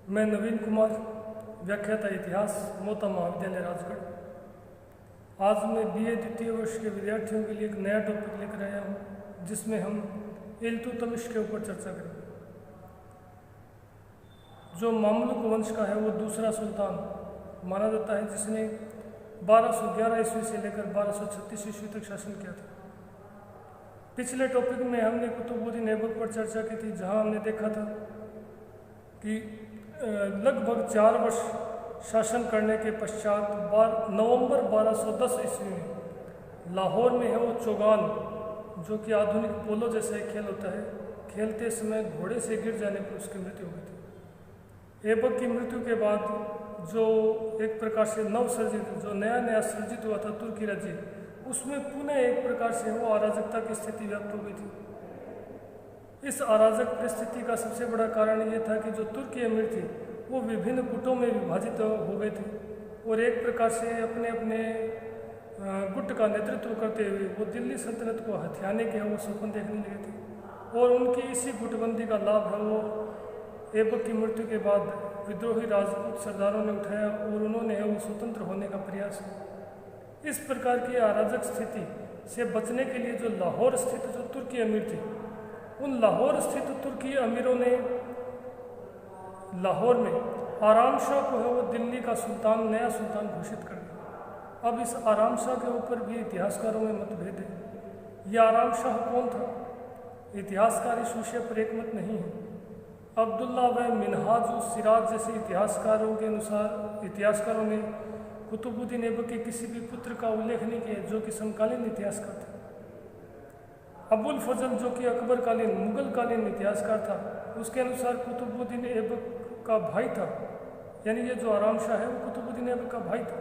मैं नवीन कुमार, व्याख्याता इतिहास, मोता महाविद्यालय राजगढ़। आज मैं बीए द्वितीय वर्ष के विद्यार्थियों के लिए एक नया टॉपिक लेकर आया हूँ, जिसमें हम इल्तुतमिश के ऊपर चर्चा करेंगे। जो मामलुक वंश का है वो दूसरा सुल्तान माना जाता है, जिसने 1211 ईस्वी से लेकर 1236 ईस्वी तक शासन किया था। पिछले टॉपिक में हमने कुतुबुद्दीन ऐबक पर चर्चा की थी, जहाँ हमने देखा था कि लगभग 4 वर्ष शासन करने के पश्चात नवंबर 1210 ईस्वी में लाहौर में है वो चौगान, जो कि आधुनिक पोलो जैसा एक खेल होता है, खेलते समय घोड़े से गिर जाने पर उसकी मृत्यु हो गई थी। ऐबक की मृत्यु के बाद जो एक प्रकार से नवसर्जित, जो नया सर्जित हुआ था तुर्की राज्य, उसमें पुनः एक प्रकार से वो अराजकता की स्थिति व्याप्त हो गई थी। इस अराजक परिस्थिति का सबसे बड़ा कारण ये था कि जो तुर्की अमीर थे वो विभिन्न गुटों में विभाजित हो गए थे और एक प्रकार से अपने अपने गुट का नेतृत्व करते हुए वो दिल्ली सल्तनत को हथियाने के वो सपन देखने लगे थे। और उनकी इसी गुटबंदी का लाभ है वो ऐबक की मृत्यु के बाद विद्रोही राजपूत सरदारों ने उठाया और उन्होंने वो स्वतंत्र होने का प्रयास किया। इस प्रकार की अराजक स्थिति से बचने के लिए जो लाहौर स्थित जो तुर्की अमीर थे, उन लाहौर स्थित तुर्की अमीरों ने लाहौर में आराम शाह को है वो दिल्ली का सुल्तान, नया सुल्तान घोषित कर दिया। अब इस आराम शाह के ऊपर भी इतिहासकारों में मतभेद है। यह आराम शाह कौन था? इतिहासकार इस विषय पर एक मत नहीं है। अब्दुल्ला व मिनहाज सिराज जैसे इतिहासकारों के अनुसार इतिहासकारों ने कुतुबुद्दीन ऐबक के किसी भी पुत्र का उल्लेख नहीं किया जो कि समकालीन इतिहासकार थे। अबुल फजल, जो कि अकबरकालीन मुगल कालीन इतिहासकार था, उसके अनुसार कुतुबुद्दीन ऐबक का भाई था, यानी ये जो आराम शाह है वो कुतुबुद्दीन ऐबक का भाई था।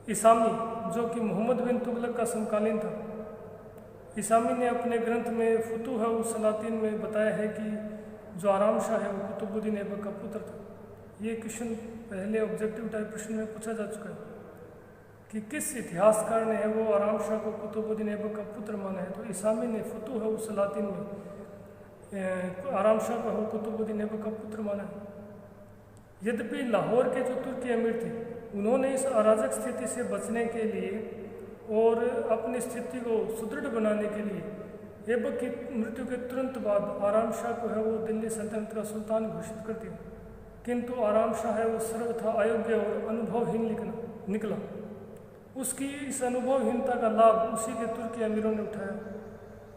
इसामी, जो कि मोहम्मद बिन तुगलक का समकालीन था, इसामी ने अपने ग्रंथ में फुतूह-उस-सलातीन में बताया है कि जो आराम शाह है वो कुतुबुद्दीन ऐबक का पुत्र था। ये क्वेश्चन पहले ऑब्जेक्टिव टाइप प्रश्न में पूछा जा चुका है कि किस इतिहासकार ने है वो आराम शाह को कुतुबुद्दीन ऐबक का पुत्र माना है। तो इसामी ने फुतूह-उस-सलातीन में आराम शाह को कुतुबुद्दीन ऐबक का पुत्र माना है। यद्यपि लाहौर के जो तुर्की अमीर थे, उन्होंने इस अराजक स्थिति से बचने के लिए और अपनी स्थिति को सुदृढ़ बनाने के लिए ऐबक की मृत्यु के तुरंत बाद आराम शाह को है वो दिल्ली सल्तनत का सुल्तान घोषित कर दिया। किंतु आराम शाह है वो सर्वथा अयोग्य और अनुभवहीन निकला। उसकी इस अनुभवहीनता का लाभ उसी के तुर्की अमीरों ने उठाया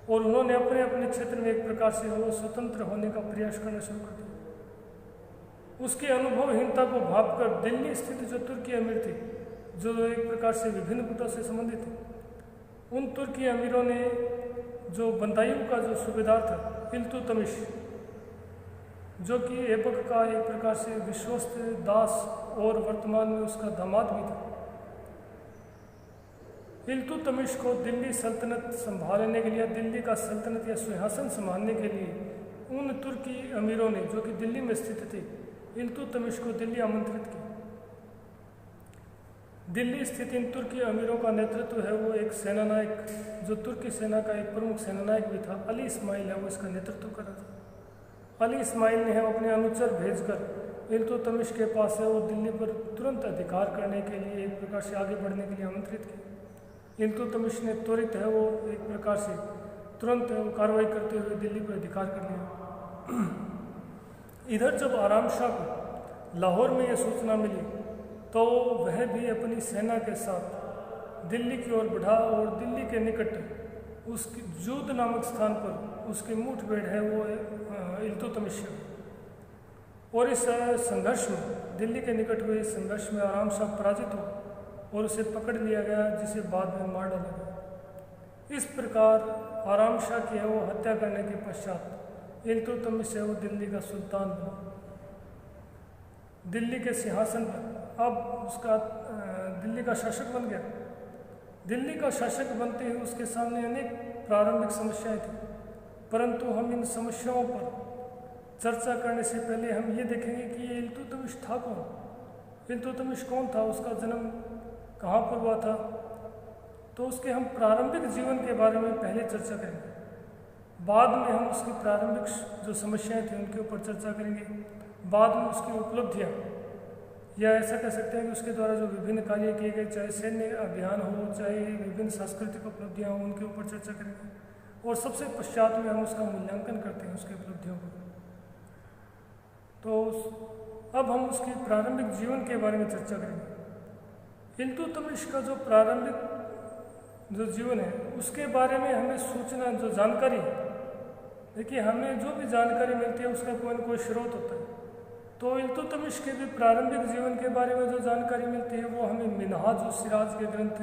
और उन्होंने अपने अपने क्षेत्र में एक प्रकार से वो स्वतंत्र होने का प्रयास करना शुरू कर दिया। उसकी अनुभवहीनता को भांपकर दिल्ली स्थित जो तुर्की अमीर थे, जो एक प्रकार से विभिन्न गुटों से संबंधित थे, उन तुर्की अमीरों ने जो बंदायूं का जो सूबेदार था इल्तुतमिश, जो कि ऐबक का एक प्रकार से विश्वस्त दास और वर्तमान में उसका दामाद भी था, इल्तुतमिश को दिल्ली सल्तनत संभालने के लिए, दिल्ली का सल्तनत या सिंहासन संभालने के लिए उन तुर्की अमीरों ने, जो कि दिल्ली में स्थित थे, इल्तुतमिश को दिल्ली आमंत्रित किया। दिल्ली स्थित इन तुर्की अमीरों का नेतृत्व है वो एक सेनानायक, जो तुर्की सेना का एक प्रमुख सेनानायक भी था, अली इस्माइल है वो इसका नेतृत्व कर रहा था। अली इस्माइल ने अपने अनुचर भेजकर इल्तुतमिश के पास है वो दिल्ली पर तुरंत अधिकार करने के लिए, एक प्रकार से आगे बढ़ने के लिए आमंत्रित किया। इल्तुतमिश ने त्वरित है वो एक प्रकार से तुरंत कार्रवाई करते हुए दिल्ली पर अधिकार कर लिया। इधर जब आराम शाह को लाहौर में यह सूचना मिली तो वह भी अपनी सेना के साथ दिल्ली की ओर बढ़ा और दिल्ली के निकट उसकी जूद नामक स्थान पर उसकी मुठभेड़ है वो इल्तुतमिश। और इस संघर्ष में, दिल्ली के निकट हुए इस संघर्ष में आराम शाह पराजित हो और उसे पकड़ लिया गया, जिसे बाद में मार डाला गया। इस प्रकार आराम शाह की है वो हत्या करने के पश्चात इल्तुतमिश है वो दिल्ली का सुल्तान बना। दिल्ली के सिंहासन पर अब उसका दिल्ली का शासक बन गया। दिल्ली का शासक बनते ही उसके सामने अनेक प्रारंभिक समस्याएं थी, परंतु हम इन समस्याओं पर चर्चा करने से पहले हम ये देखेंगे कि ये इल्तुतमिश था कौन। इल्तुतमिश कौन था, उसका जन्म कहाँ पर हुआ था, तो उसके हम प्रारंभिक जीवन के बारे में पहले चर्चा करेंगे। बाद में हम उसकी प्रारंभिक जो समस्याएं थी उनके ऊपर चर्चा करेंगे। बाद में उसकी उपलब्धियाँ, या ऐसा कह सकते हैं कि उसके द्वारा जो विभिन्न कार्य किए गए, चाहे सैन्य अभियान हो, चाहे विभिन्न सांस्कृतिक उपलब्धियाँ हों, उनके ऊपर चर्चा करेंगे। और सबसे पश्चात में हम उसका मूल्यांकन करते हैं, उसकी उपलब्धियों को। तो अब हम उसके प्रारंभिक जीवन के बारे में चर्चा करेंगे। इल्तुतमिश का जो प्रारंभिक जो जीवन है, उसके बारे में हमें सूचना, जो जानकारी है, देखिए हमें जो भी जानकारी मिलती है उसका कोई न कोई स्रोत होता है। तो इल्तुतमिश के भी प्रारंभिक जीवन के बारे में जो जानकारी मिलती है वो हमें मिनहाज उस सिराज के ग्रंथ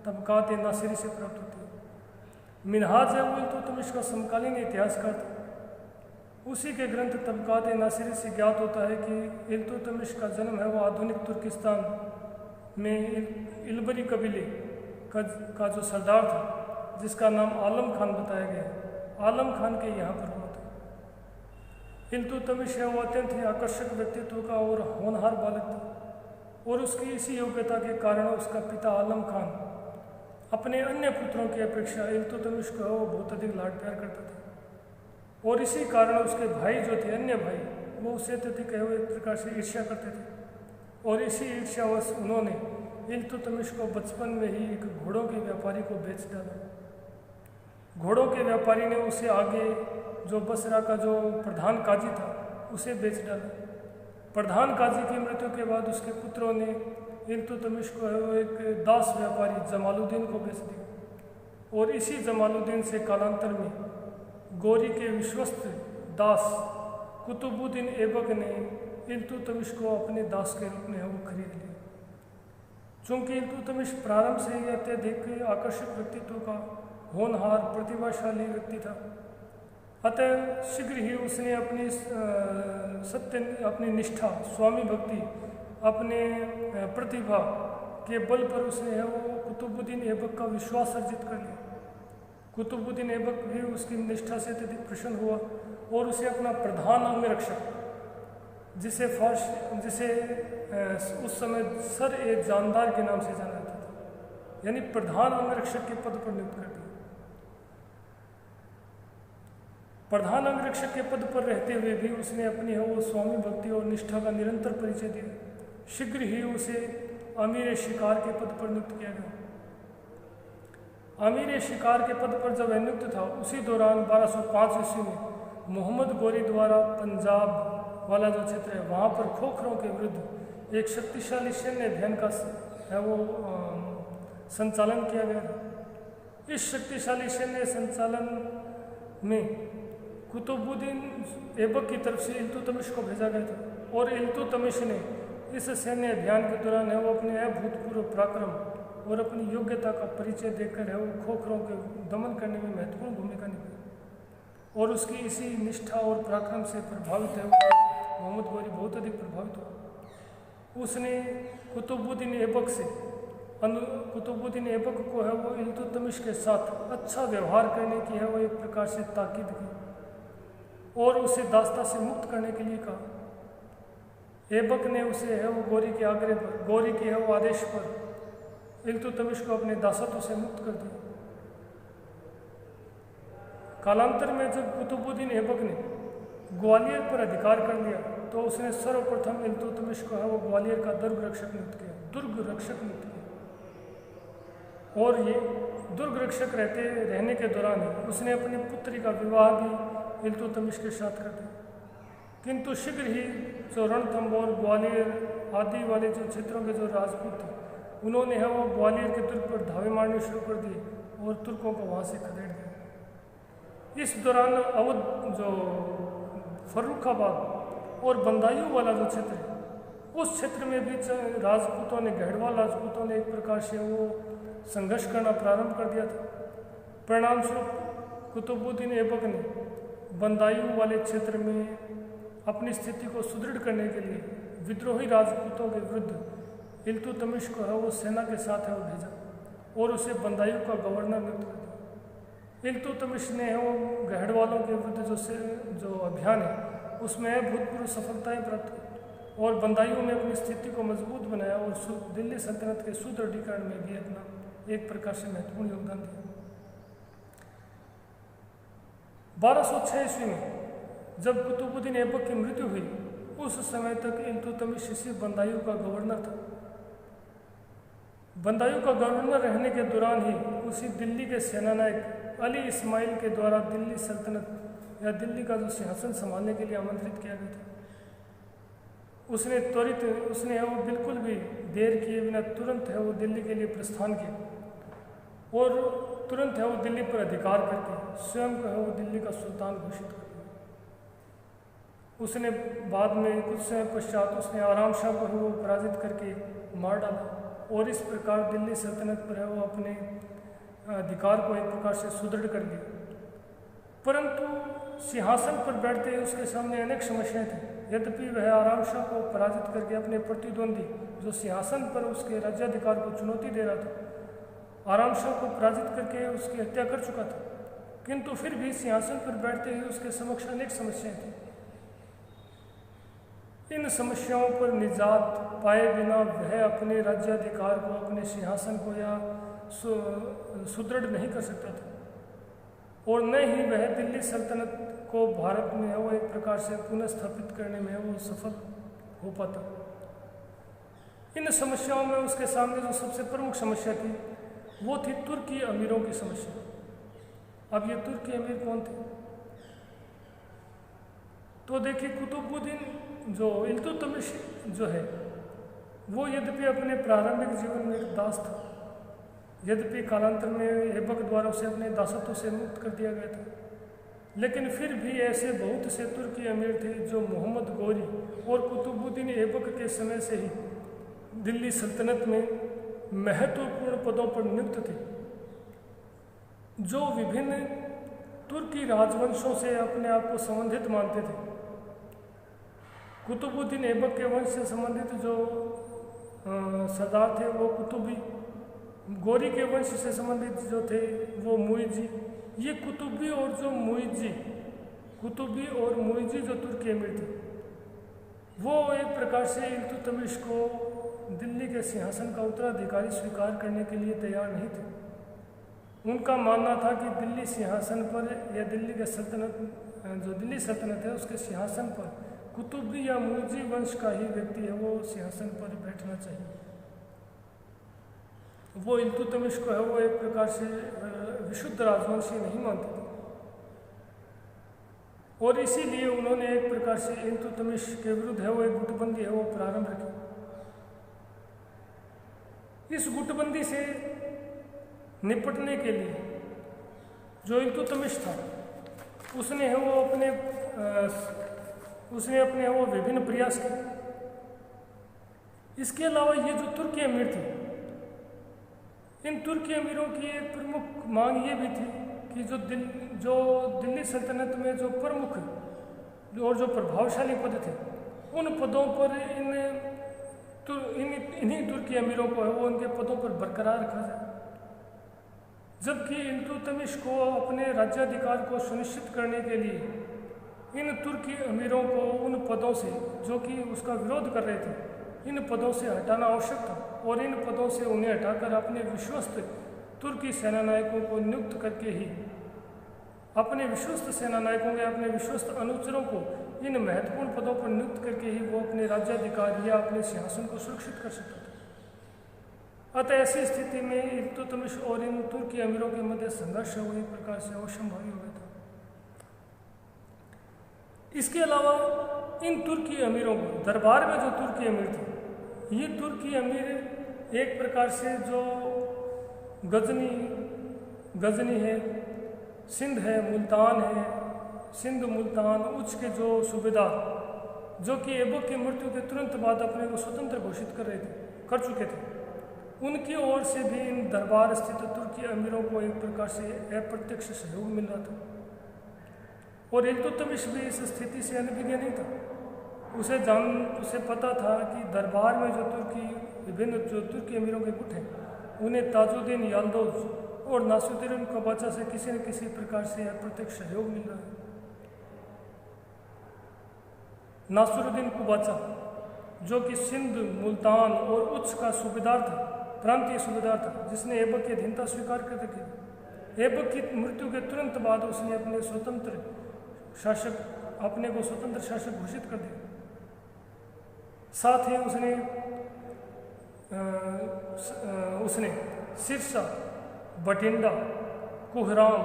तबकात नासिरी से प्राप्त होती है। मिनहाज है वो इल्तुतमिश का समकालीन इतिहासकार था। उसी के ग्रंथ तबकात नासिरी से ज्ञात होता है कि इल्तुतमिश का जन्म है वो आधुनिक तुर्किस्तान में इलबरी कबीले का जो सरदार था, जिसका नाम आलम खान बताया गया, आलम खान के यहाँ पर हुआ था। इल्तुतमिश है वो अत्यंत ही आकर्षक व्यक्तित्व का और होनहार बालक था, और उसकी इसी योग्यता के कारण उसका पिता आलम खान अपने अन्य पुत्रों की अपेक्षा इल्तुतमिश को वो बहुत अधिक लाड प्यार करता था। और इसी कारण उसके भाई जो थे, अन्य भाई, वो उससे अत्यधिक एक प्रकार से ईर्ष्या करते थे। और इसी ईर्ष्यावश उन्होंने इल्तुतमिश को बचपन में ही एक घोड़ों के व्यापारी को बेच डाला। घोड़ों के व्यापारी ने उसे आगे जो बसरा का जो प्रधान काजी था उसे बेच डाला। प्रधान काजी की मृत्यु के बाद उसके पुत्रों ने इल्तुतमिश को एक दास व्यापारी जमालुद्दीन को बेच दिया। और इसी जमालुद्दीन से कालांतर में गोरी के विश्वस्त दास कुतुबुद्दीन ऐबक ने इल्तुतमिश को अपने दास के रूप में वो खरीद लिया। चूँकि इल्तुतमिश प्रारंभ से ही अत्यधिक आकर्षक व्यक्तित्व का होनहार प्रतिभाशाली व्यक्ति था, अतः शीघ्र ही उसने अपनी अपनी निष्ठा, स्वामी भक्ति, अपने प्रतिभा के बल पर उसने वो कुतुबुद्दीन ऐबक का विश्वास अर्जित कर लिया। कुतुबुद्दीन ऐबक भी उसकी निष्ठा से अत्यधिक प्रसन्न हुआ और उसे अपना प्रधान अंगरक्षक, जिसे उस समय सर ए जानदार के नाम से जाना जाता था, यानी प्रधान अंगरक्षक के पद पर नियुक्त कर दिया। प्रधान अंगरक्षक के पद पर रहते हुए भी उसने अपनी वो स्वामी भक्ति और निष्ठा का निरंतर परिचय दिया। शीघ्र ही उसे अमीर शिकार के पद पर नियुक्त किया गया। अमीर शिकार के पद पर जब नियुक्त था, उसी दौरान 1205 ईस्वी में मोहम्मद गोरी द्वारा पंजाब वाला जो क्षेत्र है वहाँ पर खोखरों के विरुद्ध एक शक्तिशाली सैन्य अभियान का है वो संचालन किया गया। इस शक्तिशाली सैन्य संचालन में कुतुबुद्दीन ऐबक की तरफ से इल्तुतमिश को भेजा गया था। और इल्तुतमिश ने इस सैन्य अभियान के दौरान है वो अपने अभूतपूर्व पराक्रम और अपनी योग्यता का परिचय देकर है वो खोखरों के दमन करने में महत्वपूर्ण भूमिका निभाई। और उसकी इसी निष्ठा और पराक्रम से प्रभावित है मोहम्मद गोरी बहुत अधिक प्रभावित हुआ। उसने कुतुबुद्दीन ऐबक को है वो इल्तुतमिश के साथ अच्छा व्यवहार करने की है वो एक प्रकार से ताकीद की और उसे दास्ता से मुक्त करने के लिए कहा। ऐबक ने उसे है वो गोरी के आग्रह पर, गोरी के है वो आदेश पर इल्तुतमिश को अपने दासत्व से मुक्त कर दिया। कालांतर में जब कुतुबुद्दीन ऐबक ने ग्वालियर पर अधिकार कर लिया तो उसने सर्वप्रथम इल्तुतमिश को है वो ग्वालियर का दुर्ग रक्षक नियुक्त किया। और ये दुर्ग रक्षक रहने के दौरान उसने अपनी पुत्री का विवाह भी इल्तुतमिश के साथ कर दिया। किंतु शीघ्र ही जो रणथंभौर ग्वालियर आदि वाले जो क्षेत्रों के जो राजपूत थे उन्होंने है वो ग्वालियर के दुर्ग पर धावे मारने शुरू कर दिए और तुर्कों को वहाँ से खदेड़ दिया। इस दौरान अवध जो फर्रुखाबाद और बंदायूं वाला जो क्षेत्र है उस क्षेत्र में भी राजपूतों ने, गढ़वाल राजपूतों ने एक प्रकार से वो संघर्ष करना प्रारंभ कर दिया था। परिणाम स्वरूप कुतुबुद्दीन ऐबक ने बंदायूं वाले क्षेत्र में अपनी स्थिति को सुदृढ़ करने के लिए विद्रोही राजपूतों के विरुद्ध इल्तुतमिश को है वो सेना के साथ है वो भेजा और उसे बंदायूं का गवर्नर नियुक्त कर दिया। इल्तुतमिश ने वो गढ़वालों के विरुद्ध जो अभियान है उसमें भूतपूर्व सफलताएं प्राप्त की और बंदायूं में अपनी स्थिति को मजबूत बनाया और दिल्ली सल्तनत के सुदृढ़ीकरण में भी अपना एक प्रकार से महत्वपूर्ण योगदान दिया। 1206 ईस्वी में जब कुतुबुद्दीन ऐबक की मृत्यु हुई उस समय तक इल्तुतमिश इसी बंदायूं का गवर्नर था। बंदायूं का गवर्नर रहने के दौरान ही उसी दिल्ली के सेनानायक अली इस्माइल के द्वारा दिल्ली सल्तनत या दिल्ली का जो सिंहासन संभालने के लिए आमंत्रित किया गया था। उसने वो बिल्कुल भी देर किए बिना तुरंत है वो दिल्ली के लिए प्रस्थान किया और तुरंत है वो दिल्ली पर अधिकार करके स्वयं को है वो दिल्ली का सुल्तान घोषित कर दिया। उसने बाद में कुछ समय पश्चात उसने आराम शाह को है वो पराजित करके मार डाला और इस प्रकार दिल्ली सल्तनत पर है वो अपने अधिकार को एक प्रकार से सुदृढ़ कर लिया। परंतु सिंहासन पर बैठते ही उसके सामने अनेक समस्याएं थी। यद्यपि वह आराम शाह को पराजित करके अपने प्रतिद्वंदी जो सिंहासन पर उसके राज्याधिकार को चुनौती दे रहा था, आराम शाह को पराजित करके उसकी हत्या कर चुका था, किंतु फिर भी सिंहासन पर बैठते ही उसके समक्ष अनेक समस्याएं थी। इन समस्याओं पर निजात पाए बिना वह अपने राज्याधिकार को, अपने सिंहासन को या सुदृढ़ नहीं कर सकता था और न ही वह दिल्ली सल्तनत को भारत में है वो एक प्रकार से पुनः स्थापित करने में वो सफल हो पाता। इन समस्याओं में उसके सामने जो सबसे प्रमुख समस्या थी वो थी तुर्की अमीरों की समस्या। अब ये तुर्की अमीर कौन थे? तो देखिए, कुतुबुद्दीन जो इल्तुतमिश जो है वो यद्यपि अपने प्रारंभिक जीवन में एक दास था, यद्यपि कालांतर में ऐबक द्वारा उसे अपने दासत्व से मुक्त कर दिया गया था, लेकिन फिर भी ऐसे बहुत से तुर्की अमीर थे जो मोहम्मद गौरी और कुतुबुद्दीन ऐबक के समय से ही दिल्ली सल्तनत में महत्वपूर्ण पदों पर नियुक्त थे, जो विभिन्न तुर्की राजवंशों से अपने आप को संबंधित मानते थे। कुतुबुद्दीन ऐबक के वंश से संबंधित जो सरदार थे वो कुतुबी, गौरी के वंश से संबंधित जो थे वो मुइजी। ये कुतुबी और मुइजी जो तुर्की अमीर थे वो एक प्रकार से इल्तुतमिश को दिल्ली के सिंहासन का उत्तराधिकारी स्वीकार करने के लिए तैयार नहीं थे। उनका मानना था कि दिल्ली सिंहासन पर या दिल्ली के दिल्ली सल्तनत है उसके सिंहासन पर कुतुबी या मुइजी वंश का ही व्यक्ति है वो सिंहासन पर बैठना चाहिए। वो इल्तुतमिश को है वो एक प्रकार से विशुद्ध राजवंशी नहीं मानते थे और इसीलिए उन्होंने एक प्रकार से इल्तुतमिश के विरुद्ध है वो एक गुटबंदी है वो प्रारंभ रखी। इस गुटबंदी से निपटने के लिए जो इल्तुतमिश था उसने अपने वो विभिन्न प्रयास किए। इसके अलावा ये जो तुर्की अमीर थे, इन तुर्की अमीरों की एक प्रमुख मांग ये भी थी कि जो दिल्ली सल्तनत में जो प्रमुख और जो प्रभावशाली पद थे उन पदों पर इन्हीं तुर्की अमीरों को है वो उनके पदों पर बरकरार रखा जाए, जबकि इल्तुतमिश को अपने राज्याधिकार को सुनिश्चित करने के लिए इन तुर्की अमीरों को उन पदों से जो कि उसका विरोध कर रहे थे इन पदों से हटाना आवश्यक था और इन पदों से उन्हें हटाकर अपने विश्वस्त तुर्की सेनानायकों को नियुक्त करके ही अपने विश्वस्त सेनानायकों या अपने विश्वस्त अनुचरों को इन महत्वपूर्ण पदों पर नियुक्त करके ही वो अपने राज्याधिकार या अपने सिंहासन को सुरक्षित कर सकता था। अतः ऐसी स्थिति में इल्तुतमिश और इन तुर्की अमीरों के मध्य संघर्ष वो एक प्रकार से असंभावी हो गया था। इसके अलावा इन तुर्की अमीरों को दरबार में जो तुर्की अमीर थे, ये तुर्की अमीर एक प्रकार से जो गजनी है, सिंध है, मुल्तान है, सिंध मुल्तान उच्च के जो सूबेदार जो कि ऐबक की मृत्यु के तुरंत बाद अपने को स्वतंत्र घोषित कर चुके थे, उनकी ओर से भी इन दरबार स्थित तुर्की अमीरों को एक प्रकार से अप्रत्यक्ष सहयोग मिल रहा था और इल्तुतमिश भी इस स्थिति से अनभिज्ञ नहीं था। उसे पता था कि दरबार में जो विभिन्न तुर्की अमीरों के गुट हैं उन्हें ताजुद्दीन याल्दोज और नासिरुद्दीन कुबाचा से किसी न किसी प्रकार से अप्रत्यक्ष सहयोग मिल रहा है। नासिरुद्दीन कुबाचा जो कि सिंध, मुल्तान और उच्च का सूबेदार था, प्रांतीय सूबेदार था, जिसने ऐबक की अधीनता स्वीकार कर रखी। ऐबक की मृत्यु के तुरंत बाद उसने अपने को स्वतंत्र शासक घोषित कर दिया साथ ही उसने सिरसा, बठिंडा, कुहराम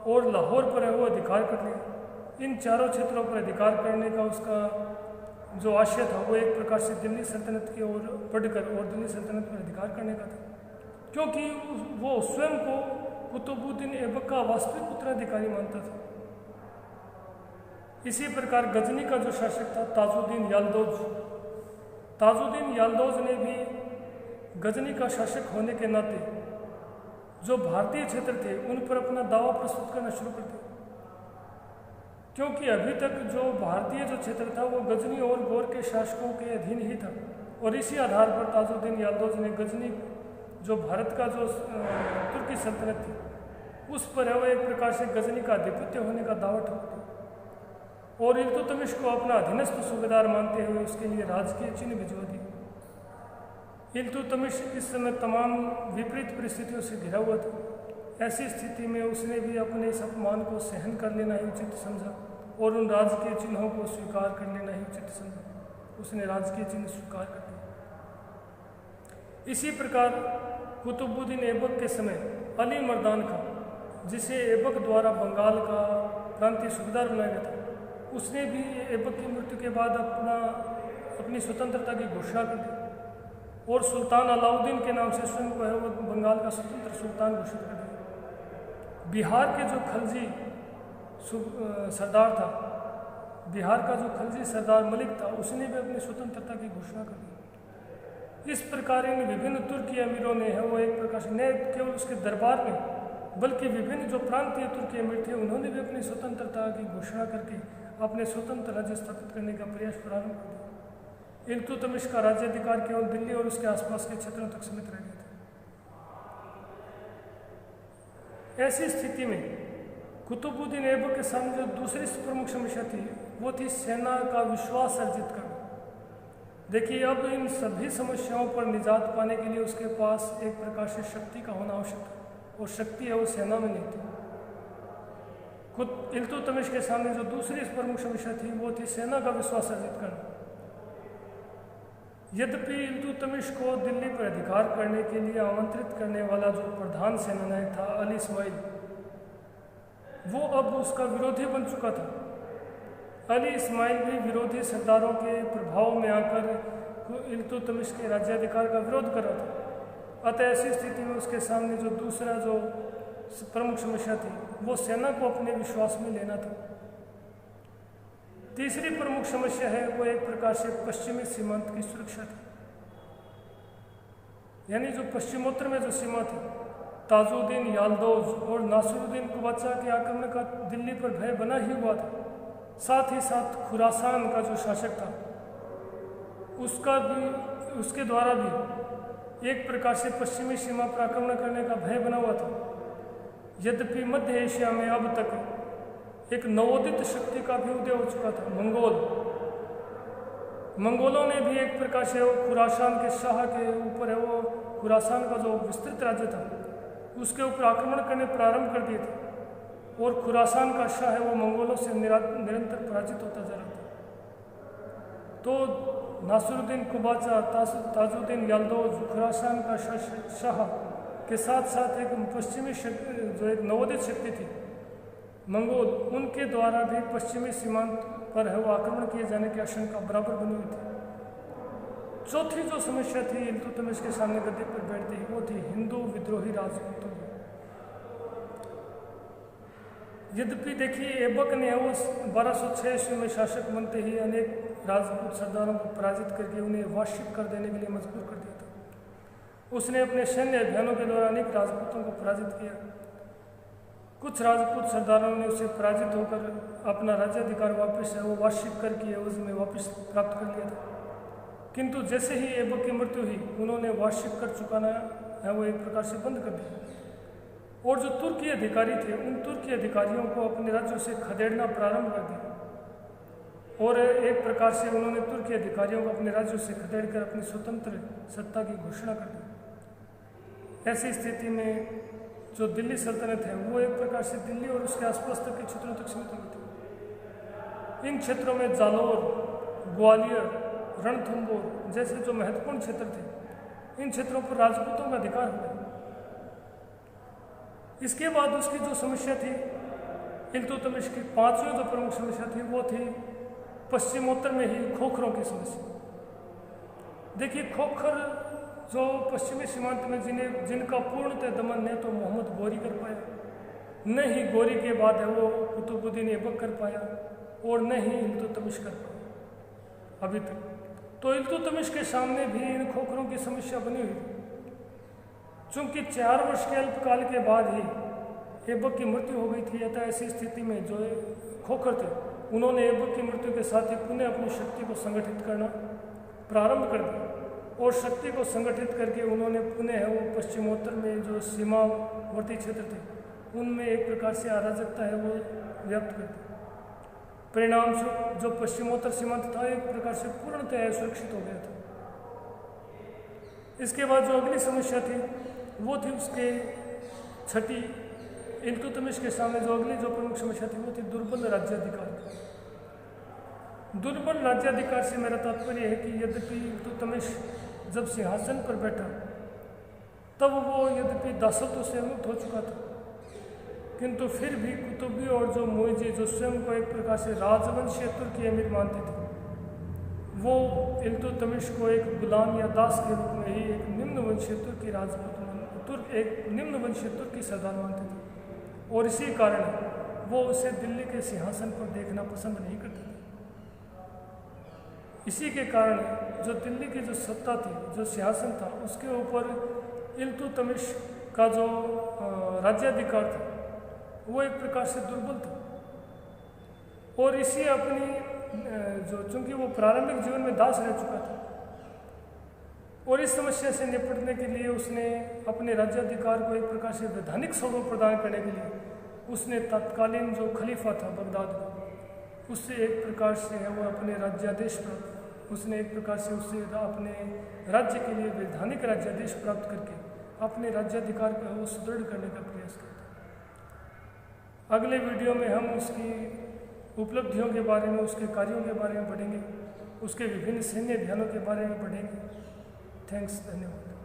और लाहौर पर वो अधिकार कर लिया। इन चारों क्षेत्रों पर अधिकार करने का उसका जो आशय था वो एक प्रकार से दिल्ली सल्तनत की ओर बढ़कर और दिल्ली सल्तनत पर अधिकार करने का था, क्योंकि वो स्वयं को कुतुबुद्दीन ऐबक का वास्तविक उत्तराधिकारी मानता था। इसी प्रकार गजनी का जो शासक था ताजुद्दीन याल्दोज ने भी गजनी का शासक होने के नाते जो भारतीय क्षेत्र थे उन पर अपना दावा प्रस्तुत करना शुरू कर दिया, क्योंकि अभी तक जो भारतीय जो क्षेत्र था वो गजनी और गौर के शासकों के अधीन ही था। और इसी आधार पर ताजुद्दीन याल्दोज ने गजनी जो भारत का जो तुर्की सल्तनत थी उस पर वो एक प्रकार से गजनी का आधिपत्य होने का दावा ठोक दिया और इल्तुतमिश को अपना अधीनस्थ सूबेदार मानते हुए उसके लिए राजकीय चिन्ह भिजवा दिए। इल्तुतमिश इस समय तमाम विपरीत परिस्थितियों से घिरा हुआ था। ऐसी स्थिति में उसने भी अपने इस अपमान को सहन कर लेना ही उचित समझा और उन राजकीय चिन्हों को स्वीकार कर लेना ही उचित समझा। उसने राजकीय चिन्ह स्वीकार कर लिया। इसी प्रकार कुतुबुद्दीन ऐबक के समय अली मर्दान खां, जिसे ऐबक द्वारा बंगाल का प्रांतीय सूबेदार बनाया गया था, उसने भी ऐबक की मृत्यु के बाद अपनी स्वतंत्रता की घोषणा कर दी और सुल्तान अलाउद्दीन के नाम से स्वयं को है वो बंगाल का स्वतंत्र सुल्तान घोषित कर दिया। बिहार के जो खलजी सरदार था, बिहार का जो खलजी सरदार मलिक था, उसने भी अपनी स्वतंत्रता की घोषणा कर दी। इस प्रकार इन विभिन्न तुर्की अमीरों ने है वो एक प्रकार से न केवल उसके दरबार में बल्कि विभिन्न जो प्रांतीय तुर्की अमीर थे उन्होंने भी अपनी स्वतंत्रता की घोषणा करके अपने स्वतंत्र राज्य स्थापित करने का प्रयास प्रारंभ कर दिया। इल्तुतमिश का राज्याधिकार केवल दिल्ली और उसके आसपास के क्षेत्रों तक सीमित रह गया था। ऐसी स्थिति में कुतुबुद्दीन ऐबक के सामने जो दूसरी प्रमुख समस्या थी वो थी सेना का विश्वास अर्जित करना। देखिए, अब इन सभी समस्याओं पर निजात पाने के लिए उसके पास एक प्रकार से शक्ति का होना आवश्यक था और शक्ति है वो सेना में नहीं थी। खुद इल्तुतमिश के सामने जो दूसरी प्रमुख समस्या थी वो थी सेना का विश्वास अर्जित करना। यद्यपि इल्तुतमिश को दिल्ली पर अधिकार करने के लिए आमंत्रित करने वाला जो प्रधान सेनानायक था अली इस्माइल, वो अब उसका विरोधी बन चुका था। अली इस्माइल भी विरोधी सरदारों के प्रभाव में आकर इल्तुतमिश के राज्याधिकार का विरोध कर रहा था। अतः ऐसी स्थिति में उसके सामने जो दूसरा जो प्रमुख समस्या थी वो सेना को अपने विश्वास में लेना था। तीसरी प्रमुख समस्या है वो एक प्रकार से पश्चिमी सीमांत की सुरक्षा थी, यानी जो पश्चिमोत्तर में जो सीमा थी, ताजुद्दीन याल्दोज और नासिरुद्दीन कुबाचा के आक्रमण का दिल्ली पर भय बना ही हुआ था। साथ ही साथ खुरासान का जो शासक था उसके द्वारा भी एक प्रकार से पश्चिमी सीमा पर आक्रमण करने का भय बना हुआ था। यद्यपि मध्य एशिया में अब तक एक नवोदित शक्ति का भी उदय हो चुका था, मंगोलों ने भी एक प्रकार से वो खुरासान के शाह के ऊपर है वो खुरासान का जो विस्तृत राज्य था उसके ऊपर आक्रमण करने प्रारंभ कर दिए थे और खुरासान का शाह है वो मंगोलों से निरंतर पराजित होता जा रहा था। तो नासिरुद्दीन कुबाचा, ताजुद्दीन याल्दोज, खुरासान का शाह के साथ साथ एक पश्चिमी जो एक नवोदित शक्ति थी मंगोल, उनके द्वारा भी पश्चिमी सीमांत पर है वो आक्रमण किए जाने की आशंका बराबर बनी हुई थी। चौथी जो समस्या थी इल्तुतमिश के सामने गद्दी पर बैठती वो थी हिंदू विद्रोही राजपूतों। यद्यपि देखिए, ऐबक ने वो 1206 ईस्वी में शासक बनते ही अनेक राजपूत सरदारों को पराजित करके उन्हें वार्षिक कर देने के लिए मजबूर कर दिया था। उसने अपने सैन्य अभियानों के द्वारा अनेक राजपूतों को पराजित किया। कुछ राजपूत सरदारों ने उसे पराजित होकर अपना राज्याधिकार वापस है वो वार्षिक कर की एवज में वापस प्राप्त कर लिया था। किंतु जैसे ही ऐबक की मृत्यु हुई उन्होंने वार्षिक कर चुकाना है वो एक प्रकार से बंद कर दिया और जो तुर्की अधिकारी थे उन तुर्की अधिकारियों को अपने राज्यों से खदेड़ना प्रारंभ कर दिया और एक प्रकार से उन्होंने तुर्की अधिकारियों को अपने राज्यों से खदेड़कर अपनी स्वतंत्र सत्ता की घोषणा कर दी। ऐसी स्थिति में जो दिल्ली सल्तनत है वो एक प्रकार से दिल्ली और उसके आसपास तक के क्षेत्रों तक सीमित हो गई थी। इन क्षेत्रों में जालौर, ग्वालियर, रणथंबोर जैसे जो महत्वपूर्ण क्षेत्र थे, इन क्षेत्रों पर राजपूतों का अधिकार हुआ। इसके बाद उसकी जो समस्या थी, इल्तुतमिश की पांचवी जो प्रमुख समस्या थी वो थी पश्चिमोत्तर में ही खोखरों की समस्या। देखिए, खोखर जो पश्चिमी सीमांत में जिनका पूर्णतः दमन न तो मोहम्मद गौरी कर पाया, न ही गौरी के बाद है वो कुतुबुद्दीन ऐबक कर पाया, और न ही इल्तुतमिश कर पाया अभी तक। तो इल्तुतमिश के सामने भी इन खोखरों की समस्या बनी हुई थी। चूंकि 4 वर्ष के अल्पकाल के बाद ही ऐबक की मृत्यु हो गई थी, अतः ऐसी स्थिति में जो खोखर थे उन्होंने ऐबक की मृत्यु के साथ ही पुनः अपनी शक्ति को संगठित करना प्रारंभ कर दिया, और शक्ति को संगठित करके उन्होंने पुनः वो पश्चिमोत्तर में जो सीमावर्ती क्षेत्र थे उनमें एक प्रकार से अराजकता है वो व्याप्त कर दी। परिणाम स्वरूप जो पश्चिमोत्तर सीमांत था एक प्रकार से पूर्णतः सुरक्षित हो गया था। इसके बाद जो अगली समस्या थी वो थी उसके छठी, इल्तुतमिश के सामने जो अगली जो प्रमुख समस्या थी वो थी दुर्बल राज्याधिकार। दुर्बल राज्याधिकार से मेरा तात्पर्य है कि यद्यपि इल्तुतमिश जब सिंहासन पर बैठा तब वो यद्यपि दासत्व से मुक्त हो चुका था, किंतु फिर भी कुतुबी और जो मुइज़ी जो स्वयं को एक प्रकार से राजवंशीय तुर्की अमीर मानते थे, वो इल्तुतमिश को एक गुलाम या दास के रूप में ही एक निम्न वंशीय तुर्की राजपूत एक निम्न वंशीय तुर्की सरदार मानते थे, और इसी कारण वो उसे दिल्ली के सिंहासन पर देखना पसंद नहीं करते थे। इसी के कारण जो दिल्ली की जो सत्ता थी, जो सिंहासन था, उसके ऊपर इल्तुतमिश का जो राज्याधिकार था वो एक प्रकार से दुर्बल था, और इसी अपनी जो चूंकि वो प्रारंभिक जीवन में दास रह चुका था, और इस समस्या से निपटने के लिए उसने अपने राज्याधिकार को एक प्रकार से वैधानिक स्वरूप प्रदान करने के लिए उसने तत्कालीन जो खलीफा था बगदाद का, उससे एक प्रकार से है वो अपने राज्यादेश प्राप्त, उसने एक प्रकार से उससे अपने राज्य के लिए वैधानिक राज्यादेश प्राप्त करके अपने राज्याधिकार को वो सुदृढ़ करने का प्रयास करता। अगले वीडियो में हम उसकी उपलब्धियों के बारे में, उसके कार्यों के बारे में पढ़ेंगे, उसके विभिन्न सैन्य अभियानों के बारे में पढ़ेंगे। थैंक्स, धन्यवाद।